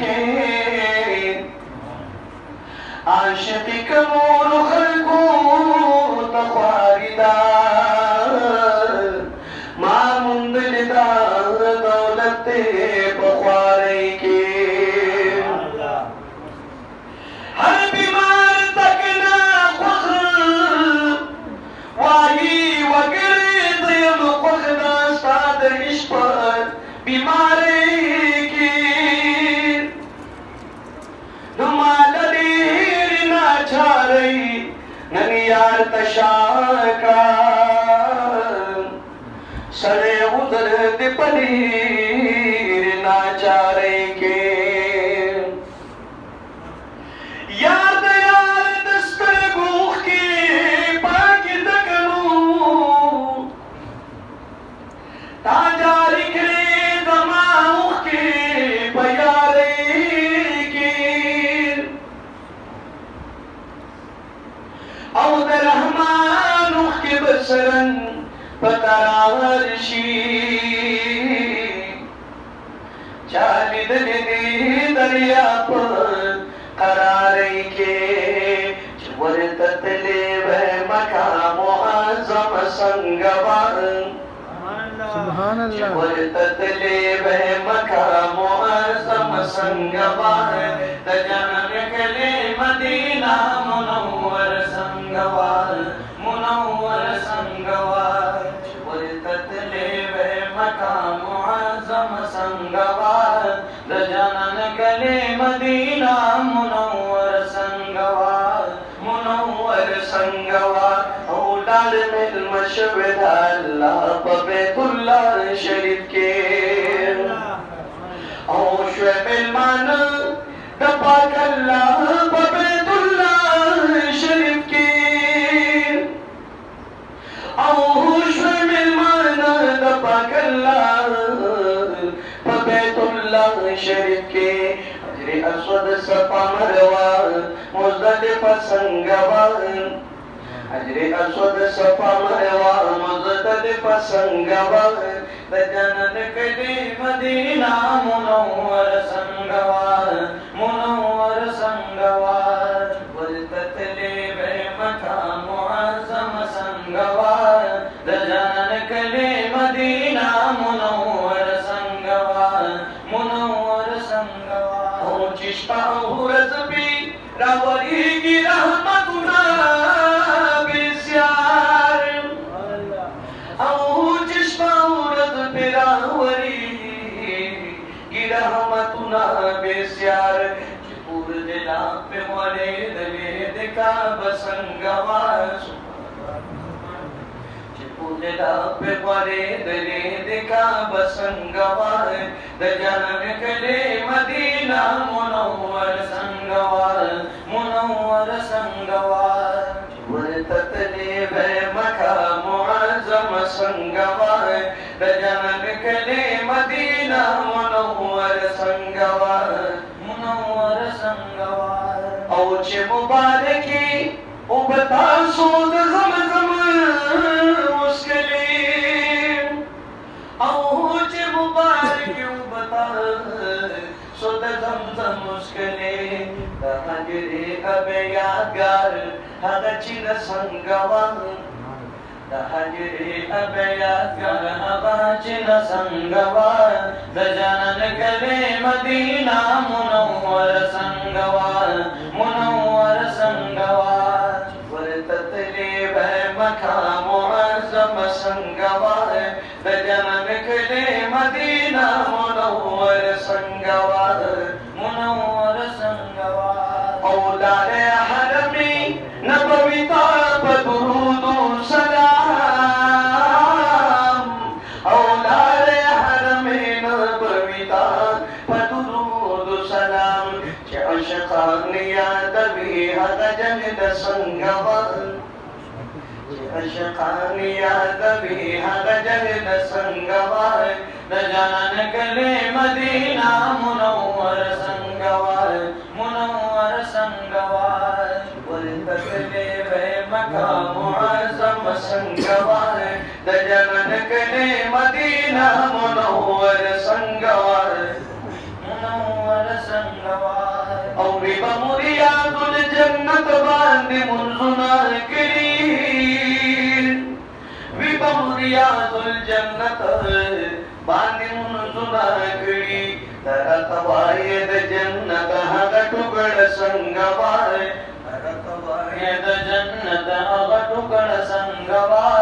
के आशिक कमूर खलको तख्वारिदा मामुंदलिदा दौलते बख्वारे के हर बीमार तक ना खुद वाही वगैरह दिल खुदा साद इश्क बीमारे की दुमालदीर ना छारई ननियार तशाका सरे उधर दिपनीर ना चारे के याद यार दस्तर गुख के पाकि दकनू ताजारी के दमाऊ के बयारे के औद रहमान के बसरन पतारशी चालिद ने दरिया पर करारे के चवर ततले वह मकाम आज़म संगवार सुभान अल्लाह चवर ततले वह मकाम आज़म संगवार तजन कले मदीना मुनव्वर संगवार मुनव्वर संगवार चवर ततले वह मकाम आज़म संगवार तजन कले मदीना मुनव्वर संगवार मुनव्वर संगवार ओ डाल मिल मशविदा अल्लाह बैतुल्लाह शरीफ के ओ शुएबिल मान दपा अल्लाह बैतुल्लाह शरीफ के ओ शुएबिल मान दपा अल्लाह बैतुल्लाह शरीफ के अजरे असवद सफा मरवा मुज़दलिफ़ा संगवा अजरे असवद सफा मरवा मुज़दलिफ़ा संगवा तजनन कले मदीना मुनव्वर संगवा मुनव्वर संगवा वजतले बे मकाम आज़म संगवा तजनन कले मदीना मुनव्वर संगवा मुनव्वर संगवा ओ चिश्ता हुरज़ भी रावरी की रहमतुना बेस्यार ओ चिश्ता हुरज़ भी रावरी की रहमतुना बेस्यार पूर दिला पे मोरे दले दिका बसंगवा पूजला पे मोरे दले दिका बसंगवा दजनन कले मदीना मुनव्वर संगवार मुनव्वर संगवार चवर ततले वह मकाम आज़म संगवार दजनन कले मदीना मुनव्वर संगवार मुनव्वर संगवार औच मुबारकी उबता सूद ज़मज़म मुश्किले औच मुबारकी उबता सूद ज़मज़म मुश्किले तहजरे अब यादगार हदचिन संगवार तहजरे अब यादगार हदचिन संगवार दजनन कले मदीना मुनव्वर संगवार मुनव्वर संगवार चवर ततले वह मकाम आज़म संगवार दजनन कले मदीना मुनव्वर संगवार मुनव्वर संगवार औलाद हरमी नबवी ताब दुरूद सलाम औलाद हरमी नबवी ताब दुरूद सलाम अशकानिया दबी हद जगद संगवार अशकानिया दबी हद जगद संगवार दजनन कले मदीना मुनव्वर संगवार मुनव्वर संगवार वरतले वे मकाम आज़म संगवार दजनन कले मदीना मुनव्वर संगवार मुनव्वर बांधे मुनजुना करी विबमुरियातुल जन्नत बांधे मुनजुना करी तरत वायद जन्नत हगटुगड संगवाय तरत वायद जन्नत हगटुगड संगवाय